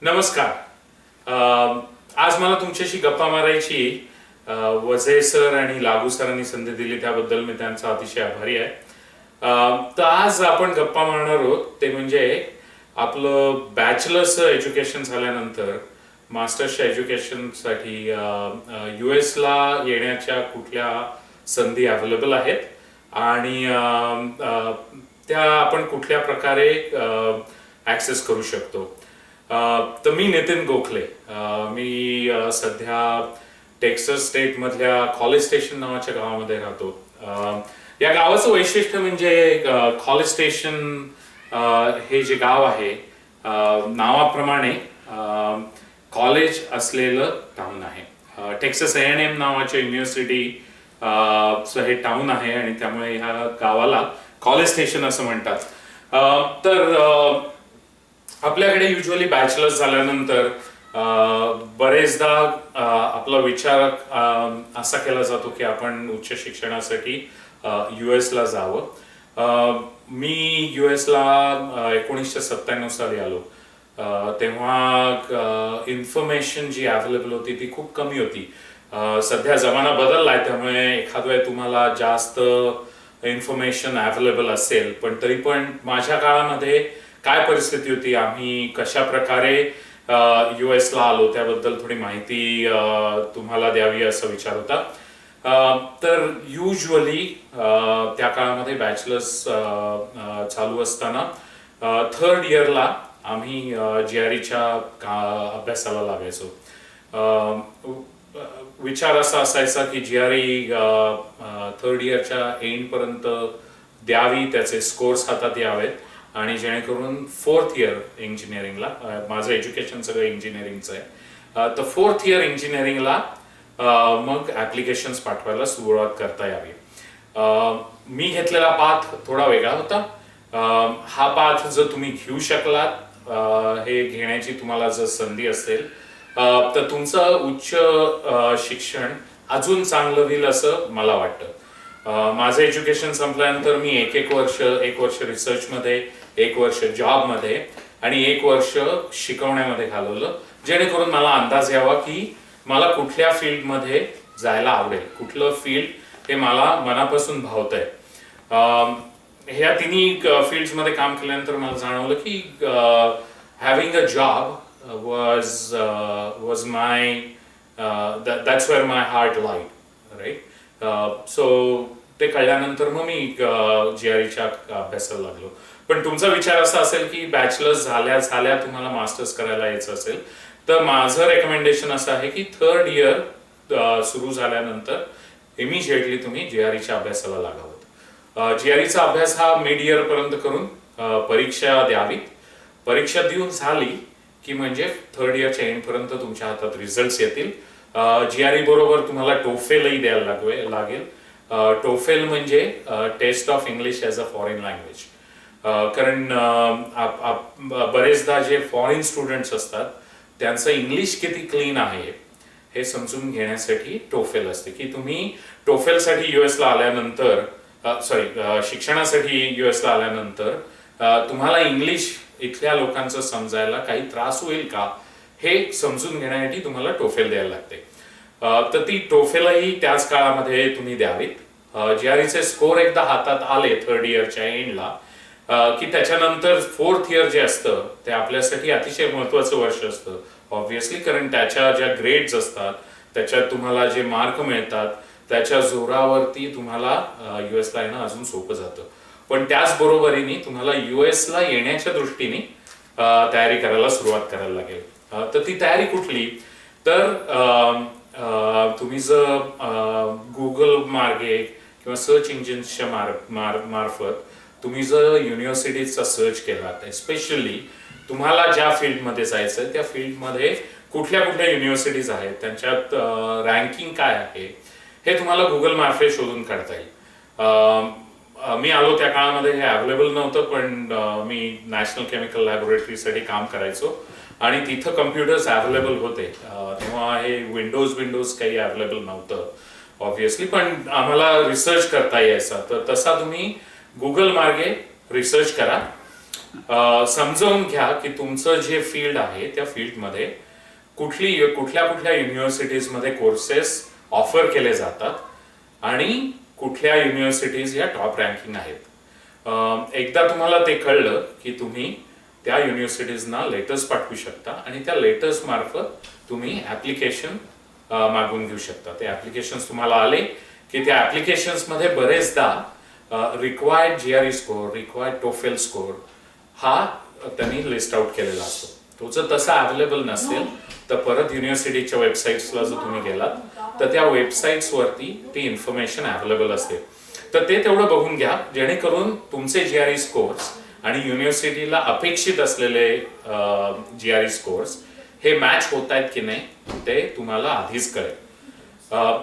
नमस्कार. आज मला तुमच्याशी गप्पा मारायची वझे सर आणि लागू सरांनी संधी दिली त्याबद्दल मी त्यांचा अतिशय आभारी आहे. तर आज आपण गप्पा मारणार आहोत ते म्हणजे आपलं बॅचलर्स एज्युकेशन झाल्यानंतर मास्टर्सच्या एज्युकेशनसाठी US ला येण्याच्या कुठल्या संधी अवेलेबल आहेत आणि त्या आपण कुठल्या प्रकारे ॲक्सेस करू शकतो. तर मी नितीन गोखले. मी सध्या टेक्सास स्टेट मधल्या कॉलेज स्टेशन नावाच्या गावामध्ये राहतो. या गावाचं वैशिष्ट्य म्हणजे कॉलेज स्टेशन हे जे गाव आहे नावाप्रमाणे कॉलेज असलेलं टाउन आहे. टेक्सास A&M नावाच्या युनिव्हर्सिटी हे टाउन आहे आणि त्यामुळे ह्या गावाला कॉलेज स्टेशन असं म्हणतात. तर आपल्याकडे युजली बॅचलर्स झाल्यानंतर बरेचदा आपला विचार असा केला जातो की आपण उच्च शिक्षणासाठी US ला जावं. मी US ला 1997 साली आलो. तेव्हा इन्फॉर्मेशन जी अवेलेबल होती ती खूप कमी होती. सध्या जमाना बदललाय त्यामुळे एखाद वेळ तुम्हाला जास्त इन्फॉर्मेशन अवेलेबल असेल, पण तरी पण माझ्या काळामध्ये काय परिस्थिती होती, आम्ही कशा प्रकारे US ला आलो त्याबद्दल थोडी माहिती तुम्हाला द्यावी असा विचार होता. तर युजली त्या काळामध्ये बॅचलर्स चालू असताना थर्ड इयरला आम्ही GREच्या अभ्यासाला लागायचो. विचार असा असायचा की GRE थर्ड इयरच्या एंड पर्यंत द्यावी, त्याचे स्कोर्स हातात यावेत आणि जेणेकरून फोर्थ इयर इंजिनिअरिंगला, माझं एज्युकेशन सगळं इंजिनिअरिंगचं आहे, तर फोर्थ इयर इंजिनिअरिंगला मग ऍप्लिकेशन्स पाठवायला सुरुवात करता यावी. मी घेतलेला पाथ थोडा वेगळा होता. हा पाथ जर तुम्ही घेऊ शकलात, हे घेण्याची तुम्हाला जर संधी असेल तर तुमचं उच्च शिक्षण अजून चांगलं होईल असं मला वाटतं. माझं एज्युकेशन संपल्यानंतर मी एक वर्ष रिसर्चमध्ये, एक वर्ष जॉबमध्ये आणि एक वर्ष शिकवण्यामध्ये घालवलं, जेणेकरून मला अंदाज यावा की मला कुठल्या फील्डमध्ये जायला आवडेल, कुठलं फील्ड हे मला मनापासून भावतंय. ह्या तिन्ही फील्ड्समध्ये काम केल्यानंतर मला जाणवलं की having a job was my that's where my heart lied, right? So ते कळल्यानंतर मग मी GREच्या अभ्यासाला लागलो. पण तुमचा विचार असा असेल की बॅचलर्स झाल्या तुम्हाला मास्टर्स करायला यायचं असेल, तर माझं रेकमेंडेशन असं आहे की थर्ड इयर सुरू झाल्यानंतर इमिजिएटली तुम्ही GREच्या अभ्यासाला लागावं. GREचा अभ्यास हा मिड इयर पर्यंत करून परीक्षा द्यावीत. परीक्षा देऊन झाली की म्हणजे थर्ड इयरच्या एंड पर्यंत तुमच्या हातात रिझल्ट्स येतील. GRE बरोबर तुम्हाला टोफेलही द्यायला लागेल. टोफेल म्हणजे test of English as a foreign language. कारण बरेचदा जे फॉरेन स्टुडंट्स असतात त्यांचं इंग्लिश किती क्लीन आहे हे समजून घेण्यासाठी टोफेल असते. की तुम्ही टोफेलसाठी US ला आल्यानंतर, शिक्षणासाठी US ला आल्यानंतर तुम्हाला इंग्लिश इथल्या लोकांचं समजायला काही त्रास होईल का हे समजून घेण्यासाठी तुम्हाला टोफेल द्यायला लागते. तर ती टोफेलही त्याच काळामध्ये तुम्ही द्यावीत. GREचे स्कोर एकदा हातात आले थर्ड इयरच्या एंडला की त्याच्यानंतर फोर्थ इयर जे असतं ते आपल्यासाठी अतिशय महत्वाचं वर्ष असतं ऑब्व्हियसली. कारण त्याच्या ज्या ग्रेड्स असतात, त्याच्यात तुम्हाला जे मार्क मिळतात, त्याच्या जोरावरती तुम्हाला US ला येणं अजून सोपं जातं. पण त्याच बरोबरीने तुम्हाला US ला येण्याच्या दृष्टीने तयारी करायला सुरुवात करायला लागेल. तर ती तयारी कुठली, तर तुम्ही जर गुगल मार्गे किंवा सर्च इंजिन्सच्या मार्फत तुम्ही जर युनिव्हर्सिटीजचा सर्च केला, एस्पेशली तुम्हाला ज्या फील्डमध्ये जायचं त्या फील्डमध्ये कुठल्या कुठल्या युनिव्हर्सिटीज आहेत, त्यांच्यात रँकिंग काय आहे हे तुम्हाला गुगल मार्फत शोधून काढता येईल. मी आलो त्या काळामध्ये हे अवेलेबल नव्हतं, पण मी नॅशनल केमिकल लॅबोरेटरीसाठी काम करायचो आणि तिथं कम्प्युटर्स अवेलेबल होते. तेव्हा हे विंडोज काही अवेलेबल नव्हतं ऑब्व्हियसली, पण आम्हाला रिसर्च करता यायचा. तर तसा तुम्ही गुगल मार्गे रिसर्च करा समजावून घ्या की तुमचं जे फील्ड आहे त्या फील्डमध्ये कुठल्या कुठल्या युनिव्हर्सिटीजमध्ये कोर्सेस ऑफर केले जातात आणि कुठल्या युनिव्हर्सिटीज या टॉप रँकिंग आहेत. एकदा तुम्हाला ते कळलं की तुम्ही त्या युनिव्हर्सिटीजना लेटर्स पाठवू शकता आणि त्या लेटर्स मार्फत तुम्ही ऍप्लिकेशन मागवून घेऊ शकता. ते ऍप्लिकेशन तुम्हाला आले की त्या ऍप्लिकेशन्स मध्ये बरेचदा required GRE score, required TOEFL score हा त्यांनी लिस्ट आउट केलेला असतो. तो जर तसा अवेलेबल नसेल तर परत युनिव्हर्सिटीच्या वेबसाईट्सला जर तुम्ही गेलात तर त्या वेबसाईट्सवरती ती इन्फॉर्मेशन अवेलेबल असते. तर ते तेवढं बघून घ्या जेणेकरून तुमचे GRE स्कोर्स आणि युनिव्हर्सिटीला अपेक्षित असलेले GRE स्कोर्स हे मॅच होत आहेत की नाही ते तुम्हाला आधीच कळेल.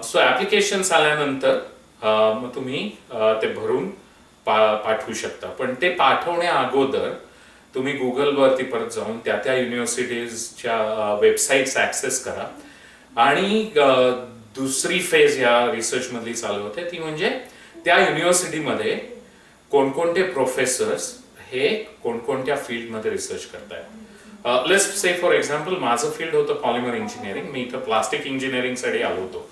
सो ऍप्लिकेशन आल्यानंतर मग तुम्ही ते भरून पाठवू शकता. पण ते पाठवण्या अगोदर तुम्ही गुगलवरती परत जाऊन त्या युनिव्हर्सिटीजच्या वेबसाईट्स ऍक्सेस करा आणि दुसरी फेज या रिसर्च मधली चालू होते ती म्हणजे त्या युनिव्हर्सिटीमध्ये कोणकोणते प्रोफेसर्स हे कोणकोणत्या फील्डमध्ये रिसर्च करतायत. लेट्स से फॉर एक्झाम्पल माझं फील्ड होतं पॉलिमर इंजिनिअरिंग. मी इथं प्लास्टिक इंजिनिअरिंग साठी आलो होतो.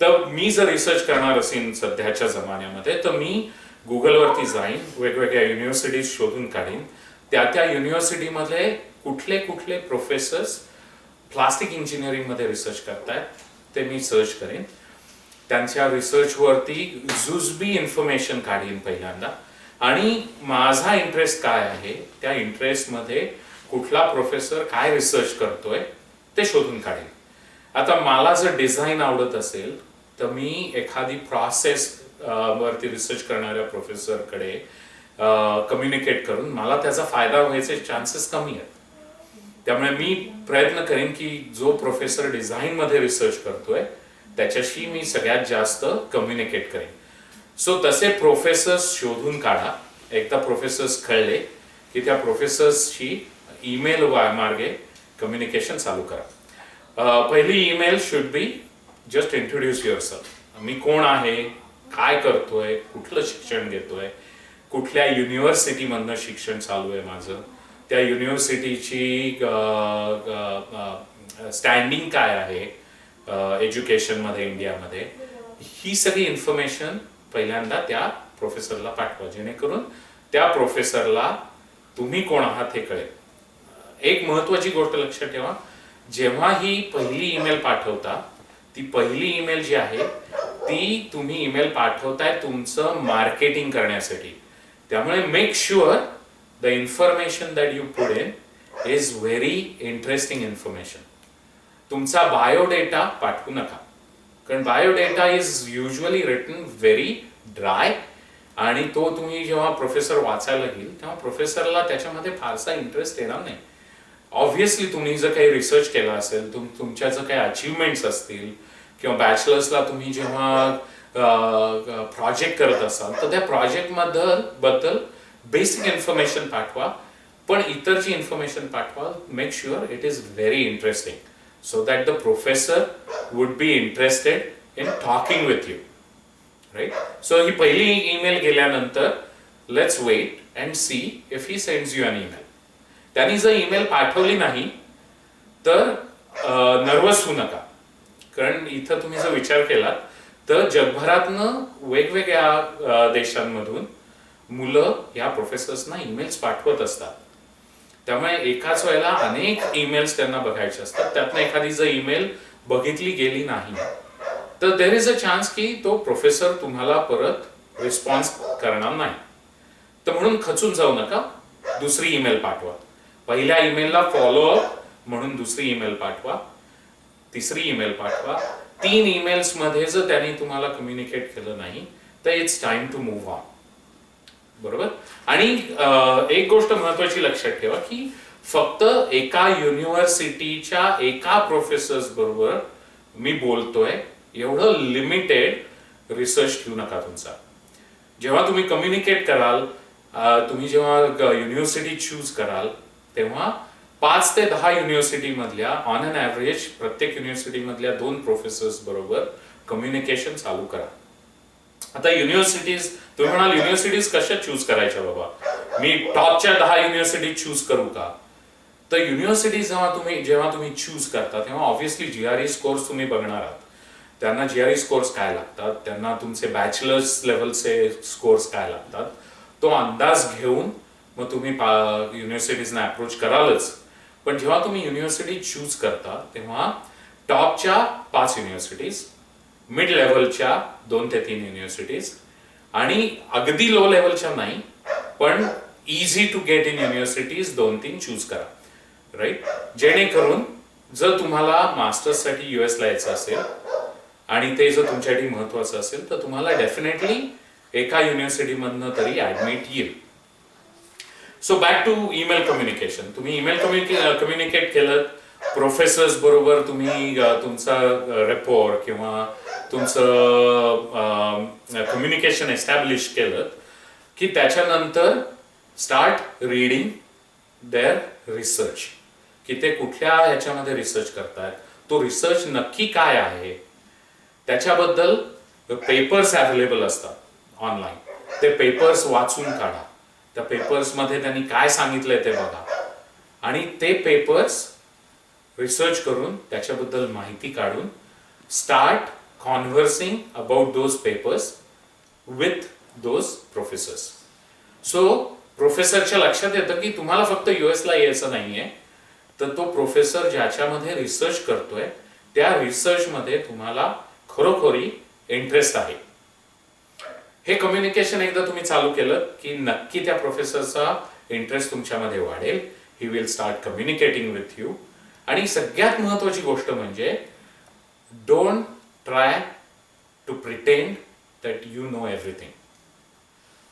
तर मी जर रिसर्च करणार असेल सध्याच्या जमान्यामध्ये तर मी गुगलवरती जाईन, वेगवेगळ्या युनिव्हर्सिटीज शोधून काढीन, त्या युनिव्हर्सिटीमध्ये कुठले कुठले प्रोफेसर्स प्लास्टिक इंजिनिअरिंग मध्ये रिसर्च करतायत ते मी सर्च करेन. त्यांच्या रिसर्चवरती जुजबी इन्फॉर्मेशन काढीन पहिल्यांदा आणि माझा इंटरेस्ट काय आहे त्या इंटरेस्टमध्ये कुठला प्रोफेसर काय रिसर्च करतोय ते शोधून काढेन. आता मला जर डिझाईन आवडत असेल तर मी एखादी प्रोसेस वरती रिसर्च करणाऱ्या प्रोफेसरकडे कम्युनिकेट करून मला त्याचा फायदा व्हायचे चान्सेस कमी आहेत. त्यामुळे मी प्रयत्न करेन की जो प्रोफेसर डिझाईन मध्ये रिसर्च करतोय त्याच्याशी मी सगळ्यात जास्त कम्युनिकेट करेन. सो तसे प्रोफेसर्स शोधून काढा. एकदा प्रोफेसर्स कळले की त्या प्रोफेसर्सशी ईमेल मार्गे कम्युनिकेशन चालू करा. पहिली email should be just introduce yourself. मी कोण आहे, काय करतोय, कुठलं शिक्षण घेतोय, कुठल्या युनिव्हर्सिटीमधनं शिक्षण चालू आहे माझं, त्या युनिव्हर्सिटीची स्टँडिंग काय आहे एज्युकेशनमध्ये इंडियामध्ये, ही सगळी इन्फॉर्मेशन पहिल्यांदा त्या प्रोफेसरला पाठवा जेणेकरून त्या प्रोफेसरला तुम्ही कोण आहात हे कळेल. एक महत्वाची गोष्ट लक्षात ठेवा, जेव्हा ही पहिली ईमेल पाठवता ती पहिली ईमेल जी आहे ती तुम्ही ईमेल पाठवताय तुमचं मार्केटिंग करण्यासाठी. त्यामुळे make sure the information that you put in is very interesting information. तुमचा बायोडेटा पाठवू नका, कारण biodata is usually written very dry आणि तो तुम्ही जेव्हा प्रोफेसर वाचायला घेईल तेव्हा प्रोफेसरला त्याच्यामध्ये फारसा इंटरेस्ट येणार नाही. ऑब्व्हियसली तुम्ही जर काही रिसर्च केला असेल, तुमच्या जर काही अचीवमेंट्स असतील किंवा बॅचलर्सला तुम्ही जेव्हा प्रोजेक्ट करत असाल तर त्या प्रोजेक्ट बद्दल बेसिक इन्फॉर्मेशन पाठवा, पण इतर जी इन्फॉर्मेशन पाठवा make sure it is very interesting so that the professor would be interested in talking with you. Right. So ही पहिली ईमेल गेल्यानंतर let's wait and see if he sends you an email. त्यांनी जर email पाठवली नाही तर nervous होऊ नका, कारण इथं तुम्ही जर विचार केला तर जगभरातनं वेगवेगळ्या देशांमधून मुलं या प्रोफेसर्सना ईमेल्स पाठवत असतात. त्यामुळे एकाच वेळेला अनेक ईमेल्स त्यांना बघायचे असतात. त्यातनं एखादी जर ईमेल बघितली गेली नाही तर देर इज अ चान्स की तो प्रोफेसर तुम्हाला परत रिस्पॉन्स करणार नाही. तर म्हणून खचून जाऊ नका, दुसरी ईमेल पाठवा. पहिल्या ईमेलला फॉलोअप म्हणून दुसरी ईमेल पाठवा, तिसरी ईमेल पाठवा. 3 ईमेल्स मध्ये जर त्यांनी तुम्हाला कम्युनिकेट केलं नाही तर it's time to move on. बरोबर. आणि एक गोष्ट महत्वाची लक्षात ठेवा की फक्त एका युनिव्हर्सिटीच्या एका प्रोफेसर्स बरोबर मी बोलतोय एवढं लिमिटेड रिसर्च ठेवू नका तुमचा. जेव्हा तुम्ही कम्युनिकेट कराल, तुम्ही जेव्हा युनिव्हर्सिटी चूज कराल तेव्हा 5 ते 10 युनिव्हर्सिटी मधल्या ऑन अन ऍव्हरेज प्रत्येक युनिव्हर्सिटी मधल्या 2 प्रोफेसर्स बरोबर कम्युनिकेशन चालू करा. आता युनिव्हर्सिटीज, तुम्ही म्हणाल युनिव्हर्सिटीज कशा चूज करायच्या बाबा, मी टॉपच्या 10 युनिव्हर्सिटी चूज करू का? तर युनिव्हर्सिटी जेव्हा तुम्ही चूज करता तेव्हा ऑब्व्हियसली जीआरई स्कोर्स तुम्ही बघणार आहात. त्यांना जीआरई स्कोर्स काय लागतात, त्यांना तुमचे बॅचलर्स लेवलचे स्कोर्स काय लागतात, तो अंदाज घेऊन मग तुम्ही युनिव्हर्सिटीजना अप्रोच करालच. पण जेव्हा तुम्ही युनिव्हर्सिटी चूज करता तेव्हा टॉपच्या 5 युनिव्हर्सिटीज, मिड लेवलच्या 2 ते 3 युनिव्हर्सिटीज आणि अगदी लो लेवलच्या नाही पण easy to get in universities 2-3 choose करा. राईट? जेणेकरून जर तुम्हाला मास्टर्ससाठी युएसला यायचं असेल आणि ते जर तुमच्यासाठी महत्वाचं असेल तर तुम्हाला डेफिनेटली एका युनिव्हर्सिटीमधनं तरी ऍडमिट येईल. So back to email communication. तुम्ही ईमेल कम्युनिकेट केलं, प्रोफेसर्स बरोबर तुम्ही तुमचा रेपोर किंवा तुमचं कम्युनिकेशन एस्टॅब्लिश केलं की त्याच्यानंतर स्टार्ट रीडिंग देअर रिसर्च, की ते कुठल्या ह्याच्यामध्ये रिसर्च करतायत, तो रिसर्च नक्की काय आहे, त्याच्याबद्दल पेपर्स अवेलेबल असतात ऑनलाईन, ते पेपर्स वाचून काढा. त्या पेपर्समध्ये त्यांनी काय सांगितलंय ते बघा आणि ते पेपर्स रिसर्च करून त्याच्याबद्दल माहिती काढून start conversing about those papers with those professors. So प्रोफेसरच्या लक्षात येतं की तुम्हाला फक्त युएसला यायचं नाहीये, तर तो प्रोफेसर ज्याच्यामध्ये रिसर्च करतोय त्या रिसर्चमध्ये तुम्हाला खरोखरी इंटरेस्ट आहे. हे कम्युनिकेशन एकदा तुम्ही चालू केलं की नक्की त्या प्रोफेसरचा इंटरेस्ट तुमच्यामध्ये वाढेल. He will start communicating with you. आणि सगळ्यात महत्वाची गोष्ट म्हणजे don't try to pretend that you know everything.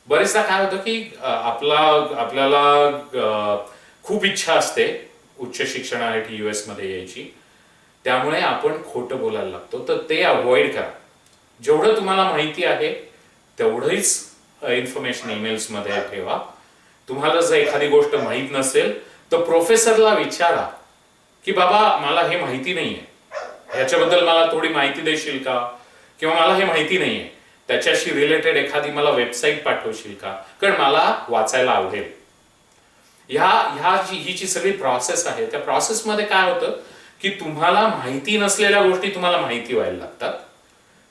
बरेचदा काय होतं की आपल्याला खूप इच्छा असते उच्च शिक्षणासाठी युएस मध्ये यायची, त्यामुळे आपण खोटं बोलायला लागतो. तर ते अवॉइड करा. जेवढं तुम्हाला माहिती आहे तेवढंच इन्फॉर्मेशन ईमेल्स मध्ये ठेवा. तुम्हाला जर एखादी गोष्ट माहीत नसेल तर प्रोफेसरला विचारा की बाबा मला हे माहिती नाहीये, ह्याच्याबद्दल मला थोडी माहिती देशील का, किंवा मला हे माहिती नाहीये त्याच्याशी रिलेटेड एखादी मला वेबसाईट पाठवशील का, कारण मला वाचायला आवडेल. ही जी सगळी प्रोसेस आहे त्या प्रोसेसमध्ये काय होतं की तुम्हाला माहिती नसलेल्या गोष्टी तुम्हाला माहिती व्हायला लागतात.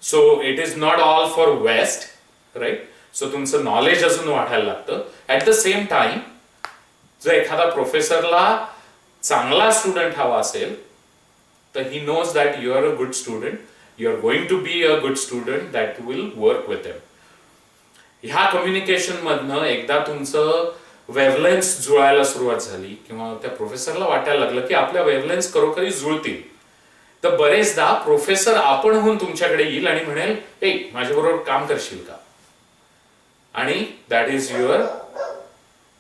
So it is not all for waste, right? So तुमचं नॉलेज अजून वाढायला लागतं. ऍट द सेम टाइम जर एखादा प्रोफेसरला चांगला स्टुडंट हवा असेल तर he knows that you are a good student, you are going to be a good student that will work with him. ह्या कम्युनिकेशन मधनं एकदा तुमचं वेव्हलेन्स जुळायला सुरुवात झाली किंवा त्या प्रोफेसरला वाटायला लागलं की आपल्या वेव्हलेन्स खरोखरी जुळतील, तर बरेचदा प्रोफेसर आपणहून तुमच्याकडे येईल आणि म्हणेल ए माझ्याबरोबर काम करशील का, आणि that is your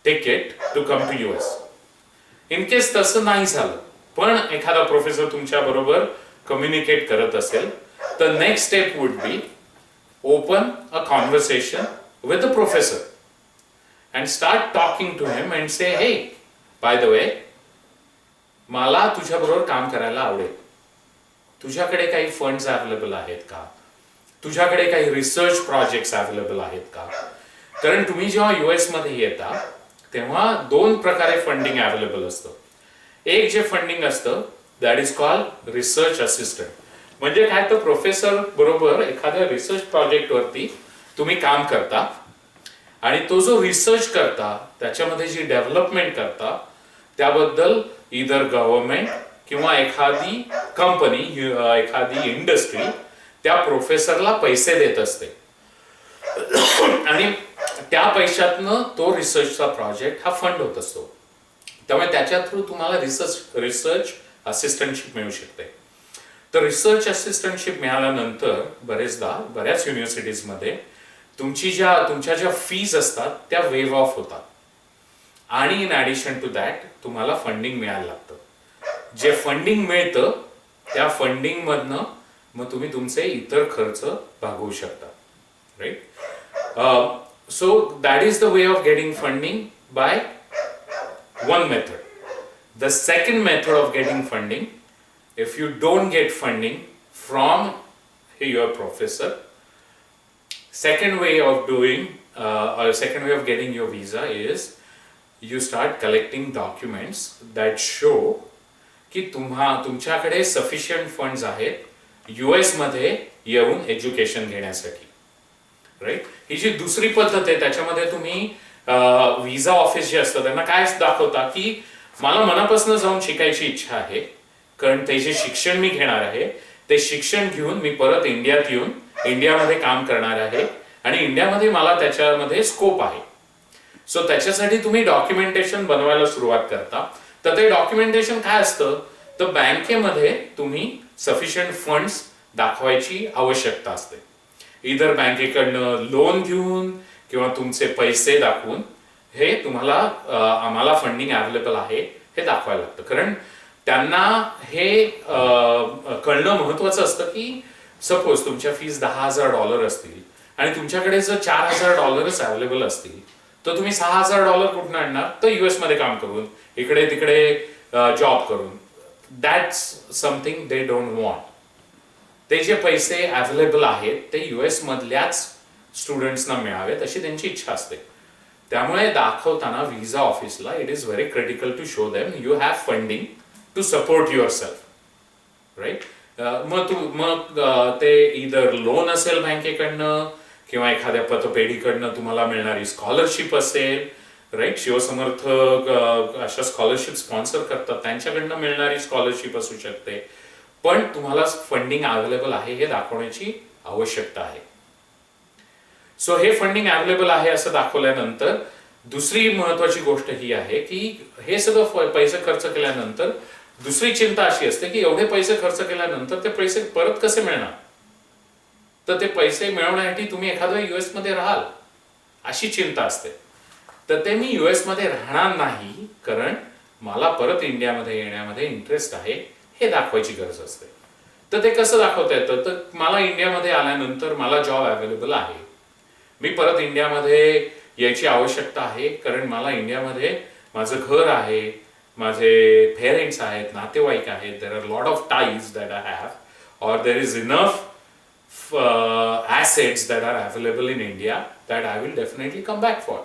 ticket to come to US. In case तसं नाही झालं पण एखादा प्रोफेसर तुमच्या बरोबर कम्युनिकेट करत असेल तर next step would be open a conversation with the professor and start talking to him and say hey by the way मला तुझ्या बरोबर काम करायला आवडेल, तुझ्याकडे काही फंड्स अवेलेबल आहेत का, तुझ्याकडे काही रिसर्च प्रोजेक्ट्स अवेलेबल आहेत का. कारण तुम्ही जेव्हा युएस मध्ये येता तेव्हा 2 प्रकारे फंडिंग अवेलेबल असतं. एक जे फंडिंग असतं that is called research assistant. म्हणजे काय, तर प्रोफेसर बरोबर एखाद्या रिसर्च प्रोजेक्ट वरती तुम्ही काम करता आणि तो जो रिसर्च करता त्याच्यामध्ये जी डेव्हलपमेंट करता त्याबद्दल इधर गव्हर्नमेंट किंवा एखादी कंपनी, एखादी इंडस्ट्री त्या प्रोफेसरला पैसे देत असते आणि त्या पैशातनं तो रिसर्चचा प्रोजेक्ट हा फंड होत असतो. त्यामुळे त्याच्या थ्रू तुम्हाला रिसर्च असिस्टंटशिप मिळू शकते. तर रिसर्च असिस्टंटशिप मिळाल्यानंतर बऱ्याच युनिव्हर्सिटीजमध्ये तुमच्या ज्या फीज असतात त्या वेव्ह ऑफ होतात आणि इन ऍडिशन टू दॅट तुम्हाला फंडिंग मिळायला लागतं. जे फंडिंग मिळतं त्या फंडिंग मधनं मग तुम्ही तुमचे इतर खर्च भागवू शकता, right? So that is the way of getting funding by one method. The second method of getting funding, if you don't get funding from your professor, second way of getting your visa is you start collecting documents that show की तुमच्याकडे sufficient funds आहेत US मध्ये येऊन education घेण्यासाठी. Right. ही जी दुसरी पद्धत आहे त्याच्यामध्ये तुम्ही व्हिसा ऑफिस जे असतं त्यांना काय दाखवता की मला मनापासून जाऊन शिकायची इच्छा आहे, कारण ते जे शिक्षण मी घेणार आहे ते शिक्षण घेऊन मी परत इंडियात येऊन इंडियामध्ये काम करणार आहे आणि इंडियामध्ये मला त्याच्यामध्ये स्कोप आहे. सो त्याच्यासाठी तुम्ही डॉक्युमेंटेशन बनवायला सुरुवात करता. तर ते डॉक्युमेंटेशन काय असतं, तर बँकेमध्ये तुम्ही सफिशियंट फंड्स दाखवायची आवश्यकता असते. इधर बँकेकडनं लोन घेऊन किंवा तुमचे पैसे दाखवून हे तुम्हाला आम्हाला फंडिंग अवेलेबल आहे हे दाखवायला लागतं. कारण त्यांना हे कळणं महत्वाचं असतं की सपोज तुमच्या फीस $10,000 असतील आणि तुमच्याकडे जर $4,000 अवेलेबल असतील तर तुम्ही $6,000 कुठून आणणार, तर US मध्ये काम करून इकडे तिकडे जॉब करून. That's something they don't want. ते जे पैसे अवेलेबल आहेत ते US मधल्याच स्टुडंट्सना मिळावेत अशी त्यांची इच्छा असते. त्यामुळे दाखवताना व्हिसा ऑफिसला it is very critical to show them you have funding to support yourself. Right. मग ते इधर लोन असेल बँकेकडनं किंवा एखाद्या पतपेढीकडनं तुम्हाला मिळणारी स्कॉलरशिप असेल. राईट. शिवसमर्थ अशा स्कॉलरशिप स्पॉन्सर करतात, त्यांच्याकडनं मिळणारी स्कॉलरशिप असू शकते. पण तुम्हाला फंडिंग अवेलेबल आहे हे दाखवण्याची आवश्यकता आहे. सो हे फंडिंग अवेलेबल आहे असं दाखवल्यानंतर दुसरी महत्वाची गोष्ट ही आहे की हे सगळं पैसे खर्च केल्यानंतर दुसरी चिंता अशी असते की एवढे पैसे खर्च केल्यानंतर ते पैसे परत कसे मिळणार. तर ते पैसे मिळवण्यासाठी तुम्ही एखाद्या US मध्ये राहाल अशी चिंता असते. तर ते मी US मध्ये राहणार नाही कारण मला परत इंडियामध्ये येण्यामध्ये इंटरेस्ट आहे हे दाखवायची गरज असते. तर ते कसं दाखवता येतं, तर मला इंडियामध्ये आल्यानंतर मला जॉब अवेलेबल आहे, मी परत इंडियामध्ये यायची आवश्यकता आहे कारण मला इंडियामध्ये माझं घर आहे, माझे पेरेंट्स आहेत, नातेवाईक आहेत. There are lot of ties that I have और there is enough assets that are available in India that I will definitely come back for.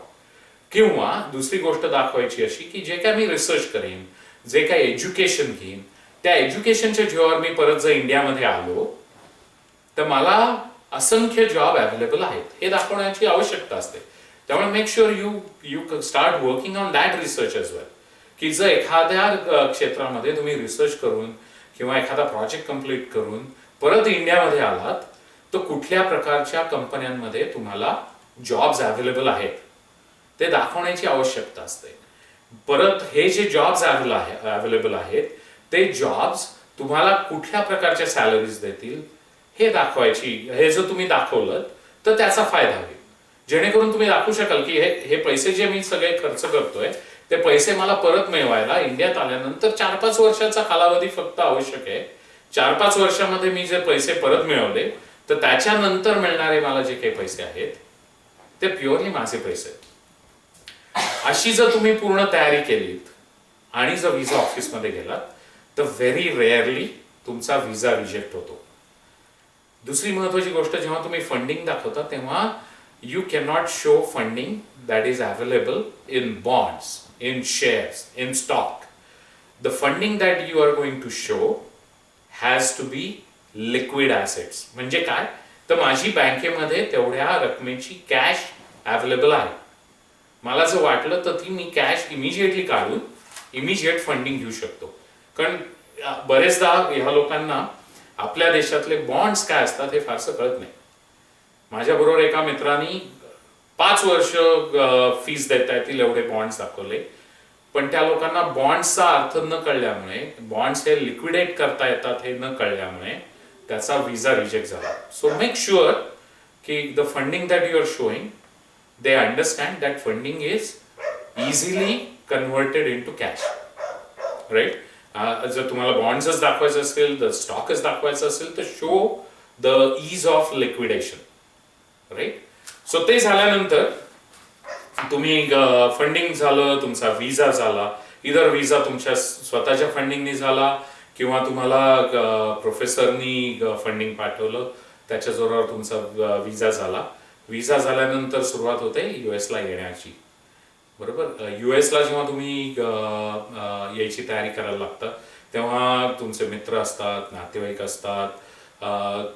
किंवा दुसरी गोष्ट दाखवायची अशी की जे काय मी रिसर्च करेन, जे काय एज्युकेशन घेईन, त्या एज्युकेशनच्या जीवावर मी परत जर इंडियामध्ये आलो तर मला असंख्य जॉब अवेलेबल आहेत हे दाखवण्याची आवश्यकता असते. त्यामुळे make sure you start working on that research as well. की जर एखाद्या क्षेत्रामध्ये तुम्ही रिसर्च करून किंवा एखादा प्रोजेक्ट कम्प्लीट करून परत इंडियामध्ये आलात तर कुठल्या प्रकारच्या कंपन्यांमध्ये तुम्हाला जॉब्स अवेलेबल आहेत ते दाखवण्याची आवश्यकता असते. परत हे जे जॉब्स अवेलेबल आहेत ते जॉब्स तुम्हाला कुठल्या प्रकारच्या सॅलरीज देतील हे दाखवायची. हे जर तुम्ही दाखवलं तर त्याचा फायदा होईल, जेणेकरून तुम्ही दाखवू शकाल की हे पैसे जे मी सगळे खर्च करतोय ते पैसे मला परत मिळवायला इंडियात आल्यानंतर 4-5 वर्षाचा कालावधी फक्त आवश्यक आहे. 4-5 वर्षामध्ये मी जे पैसे परत मिळवले तर त्याच्यानंतर मिळणारे मला जे काही पैसे आहेत ते प्युअरली माझे पैसे आहेत. अशी जर तुम्ही पूर्ण तयारी केलीत आणि जर व्हिसा ऑफिसमध्ये गेलात तर व्हेरी रेअरली तुमचा व्हिसा रिजेक्ट होतो. दुसरी महत्वाची गोष्ट, जेव्हा तुम्ही फंडिंग दाखवता तेव्हा you can not show funding that is available in bonds, in shares, in stock. The funding that you are going to show has to be liquid assets. म्हणजे काय, तर माझी बँकेमध्ये तेवढ्या रकमेची कॅश अवेलेबल आहे. मला जर वाटलं तर ती मी कॅश इमिजिएटली काढून इमिजिएट फंडिंग घेऊ शकतो. कारण बरेचदा ह्या लोकांना आपल्या देशातले बॉन्ड्स काय असतात हे फारसं कळत नाही. माझ्याबरोबर एका मित्रांनी 5 वर्ष फीस देता येतील एवढे बॉन्ड्स दाखवले, पण त्या लोकांना बॉन्ड्सचा अर्थ न कळल्यामुळे, बॉन्ड्स हे लिक्विडेट करता येतात हे न कळल्यामुळे त्याचा व्हिसा रिजेक्ट झाला. सो मेक शुअर की the funding that you are showing they understand that funding is easily converted into cash. Right? जर तुम्हाला बॉन्ड्सच दाखवायचं असेल, द स्टॉकच दाखवायचं असेल तर show the ease of liquidation. Right. So ते झाल्यानंतर तुम्ही फंडिंग झालं, तुमचा व्हिसा झाला. इधर व्हिसा तुमच्या स्वतःच्या फंडिंगनी झाला किंवा तुम्हाला प्रोफेसरनी फंडिंग पाठवलं त्याच्या जोरावर तुमचा व्हिसा झाला. व्हिसा झाल्यानंतर सुरुवात होते US ला येण्याची. बरोबर. US ला जेव्हा तुम्ही यायची तयारी करायला लागतं तेव्हा तुमचे मित्र असतात, नातेवाईक असतात,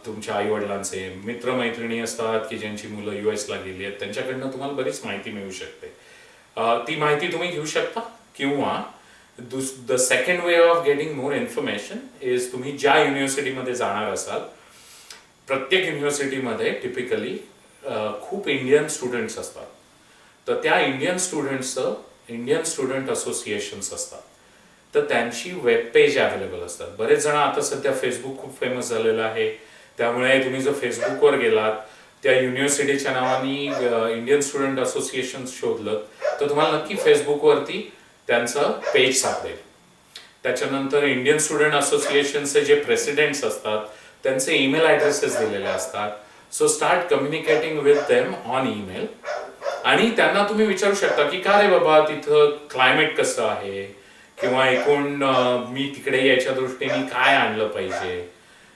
तुमच्या आई वडिलांचे मित्रमैत्रिणी असतात की ज्यांची मुलं US ला गेली आहेत, त्यांच्याकडनं तुम्हाला बरीच माहिती मिळू शकते. ती माहिती तुम्ही घेऊ शकता किंवा the second way of getting more information is तुम्ही ज्या युनिव्हर्सिटीमध्ये जाणार असाल, प्रत्येक युनिव्हर्सिटीमध्ये टिपिकली खूप इंडियन स्टुडंट्स असतात. तर त्या इंडियन स्टुडंट्सचं इंडियन स्टुडंट असोसिएशन्स असतात, तर त्यांची वेब पेज अवेलेबल असतात. बरेच जण आता सध्या फेसबुक खूप फेमस झालेलं आहे, त्यामुळे तुम्ही जर फेसबुकवर गेलात त्या युनिव्हर्सिटीच्या नावाने इंडियन स्टुडंट असोसिएशन शोधलं तर तुम्हाला नक्की फेसबुकवरती त्यांचं पेज सापडेल. त्याच्यानंतर इंडियन स्टुडंट असोसिएशनचे जे प्रेसिडेंट्स असतात त्यांचे ईमेल ॲड्रेसेस दिलेले असतात. So start communicating with them on email. आणि त्यांना तुम्ही विचारू शकता की का रे बाबा तिथं क्लायमेट कसं आहे, किंवा एकूण मी तिकडे यायच्या दृष्टीने काय आणलं पाहिजे.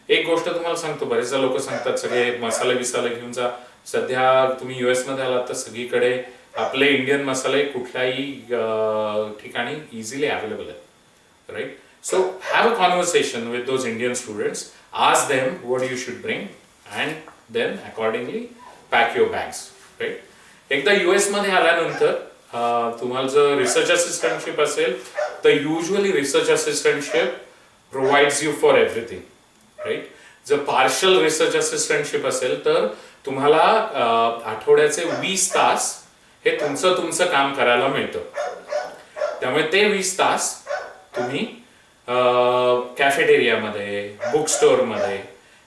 एक गोष्ट तुम्हाला सांगतो, बरेचदा लोक सांगतात सगळे मसाले बिसाले घेऊन जा. सध्या तुम्ही US मध्ये आलात तर सगळीकडे आपले इंडियन मसाले कुठल्याही ठिकाणी इझिली अवेलेबल आहेत, right. So have a conversation with those Indian students, ask them what you should bring and then accordingly pack your bags, right. एकदा US मध्ये आल्यानंतर तुम्हाला जर रिसर्च असिस्टंटशिप असेल तर usually research assistantship provides you for everything, right. जर partial research assistantship असेल तर तुम्हाला आठवड्याचे 20 तास हे तुमचं काम करायला मिळतं. त्यामुळे ते 20 तास तुम्ही कॅफेटेरियामध्ये, बुक स्टोअरमध्ये,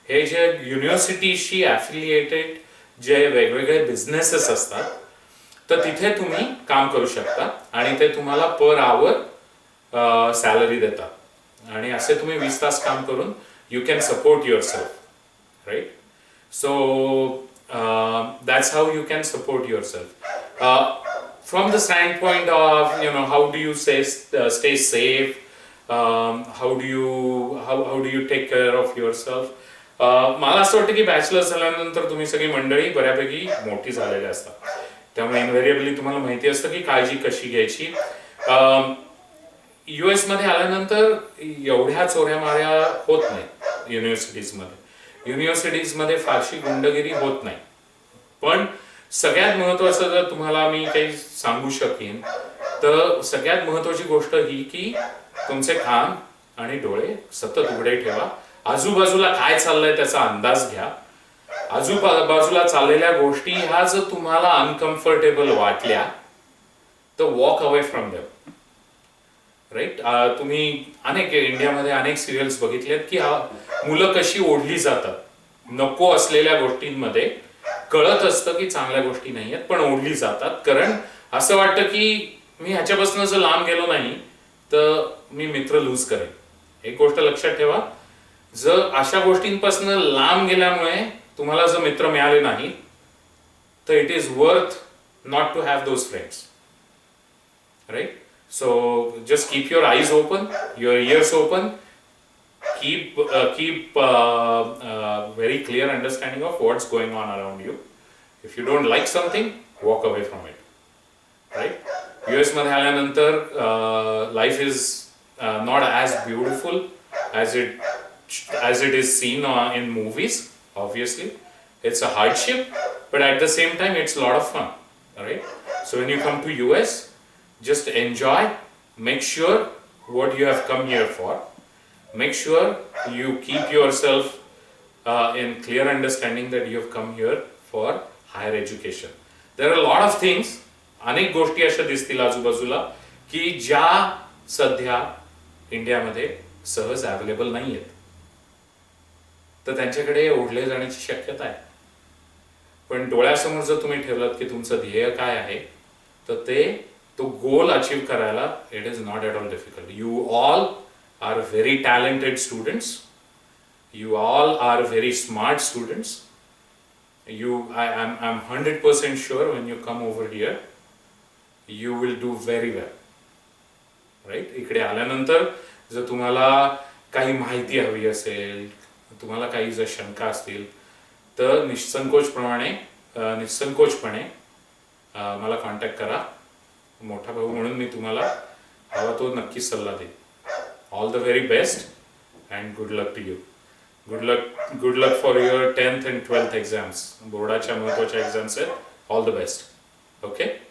हे जे युनिव्हर्सिटीशी ॲफिलिएटेड जे वेगवेगळे बिझनेसेस असतात तर तिथे तुम्ही काम करू शकता आणि ते तुम्हाला पर आवर सॅलरी देतात. आणि असे तुम्ही 20 तास काम करून you can support yourself, right? So that's how you can support yourself. From the standpoint of how do you stay safe, how do you take care of yourself. मला असं वाटतं की बॅचलर्स झाल्यानंतर तुम्ही सगळी मंडळी बऱ्यापैकी मोठी झालेली असतात, त्यामुळे इनव्हेरिएबली तुम्हाला माहिती असतं की काळजी कशी घ्यायची. US मध्ये आल्यानंतर एवढ्या चोऱ्या माऱ्या होत नाही युनिव्हर्सिटीजमध्ये फारशी गुंडगिरी होत नाही. पण सगळ्यात महत्वाचं जर तुम्हाला मी काही सांगू शकेन तर सगळ्यात महत्वाची गोष्ट ही की तुमचे कान आणि डोळे सतत उघडे ठेवा. आजूबाजूला काय चाललंय त्याचा अंदाज घ्या. आजूबाजूला चाललेल्या गोष्टी ह्या जर तुम्हाला अनकम्फर्टेबल वाटल्या तर walk away from them, right. तुम्ही इंडियामध्ये अनेक सिरियल्स बघितलेत की मुलं कशी ओढली जातात नको असलेल्या गोष्टींमध्ये. कळत असतं की चांगल्या गोष्टी नाही आहेत पण ओढली जातात, कारण असं वाटतं की मी ह्याच्यापासून जर लांब गेलो नाही तर मी मित्र लूज करेन. एक गोष्ट लक्षात ठेवा, जर अशा गोष्टींपासून लांब गेल्यामुळे तुम्हाला जर मित्र मिळाले नाही तर it is worth not to have those friends, right. So just keep your eyes open, your ears open, keep very clear understanding of what's going on around you. If you don't like something, walk away from it, right. US मध्ये आल्यानंतर life is not as beautiful as it is seen in movies. Obviously, it's a hardship, but at the same time, it's a lot of fun, right. So when you come to US, just enjoy, make sure what you have come here for, make sure you keep yourself in clear understanding that you have come here for higher education. There are a lot of things, अनेक गोष्टी अशा दिसतील आजूबाजूला की ज्या सध्या इंडियामध्ये सहज अवेलेबल नाही आहेत, तर त्यांच्याकडे ओढले जाण्याची शक्यता आहे. पण डोळ्यासमोर जर तुम्ही ठेवलात की तुमचं ध्येय काय आहे तर तो गोल अचीव करायला it is not at all difficult. You all are very talented students, you all are very smart students. I am 100% sure when you come over here you will do very well, right. इकडे आल्यानंतर जर तुम्हाला काही माहिती हवी असेल, तुम्हाला काही जर शंका असतील तर निसंकोचपणे मला कॉन्टॅक्ट करा. मोठा भाऊ म्हणून मी तुम्हाला हवा तो नक्कीच सल्ला देईन. All the very best and good luck to you. Good luck for your 10th and 12th exams. बोर्डाच्या महत्वाच्या एक्झाम्स आहेत. All the best. ओके.